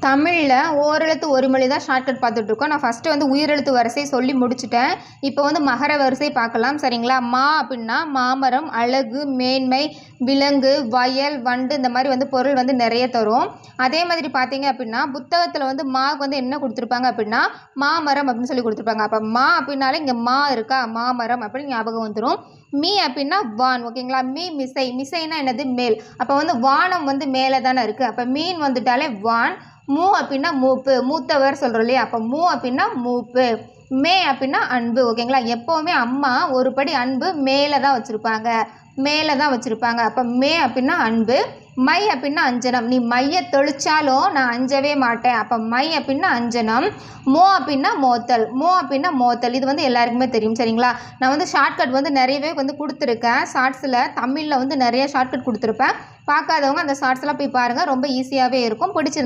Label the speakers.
Speaker 1: தமிழில் ஓரெழுத்து ஒரு மொழி தான் ஷார்ட்கட் பார்த்துட்ருக்கோம். நான் ஃபஸ்ட்டு வந்து உயிரெழுத்து வரிசை சொல்லி முடிச்சுட்டேன். இப்போ வந்து மகர வரிசை பார்க்கலாம். சரிங்களா? மா அப்படின்னா மாமரம், அழகு, மேன்மை, விலங்கு, வயல், வண்டு, இந்த மாதிரி வந்து பொருள் வந்து நிறைய தரும். அதே மாதிரி பார்த்தீங்க அப்படின்னா புத்தகத்தில் வந்து மாவுக்கு வந்து என்ன கொடுத்துருப்பாங்க அப்படின்னா மாமரம் அப்படின்னு சொல்லி கொடுத்துருப்பாங்க. அப்போ மா அப்படின்னாலே இங்கே மா இருக்கா, மாமரம் அப்படின்னு ஞாபகம் வந்துடும். மீ அப்படின்னா வான். ஓகேங்களா? மிசை. மிசைனா என்னது? மேல். அப்போ வந்து வானம் வந்து மேலே தானே இருக்குது. அப்போ மீன் வந்துட்டாலே வான். மூ அப்படின்னா மூப்பு, மூத்தவர் சொல்கிறோம் இல்லையா? அப்போ மூ அப்படின்னா மூப்பு. மே அப்படின்னா அன்பு. ஓகேங்களா? எப்போவுமே அம்மா ஒரு படி அன்பு மேலே தான் வச்சுருப்பாங்க. அப்போ மே அப்படின்னா அன்பு. மை அப்படின்னா அஞ்சனம். நீ மையை தெளிச்சாலும் நான் அஞ்சவே மாட்டேன். அப்போ மை அப்படின்னா அஞ்சனம். மோ அப்படின்னா மோத்தல். இது வந்து எல்லாருக்குமே தெரியும். சரிங்களா? நான் வந்து ஷார்ட்கட் வந்து நிறையவே வந்து கொடுத்துருக்கேன். ஷார்ட்ஸில் தமிழில் வந்து நிறைய ஷார்ட்கட் கொடுத்துருப்பேன். பார்க்காதவங்க அந்த ஷார்ட்ஸ்லாம் போய் பாருங்கள். ரொம்ப ஈஸியாகவே இருக்கும். பிடிச்சிருந்தா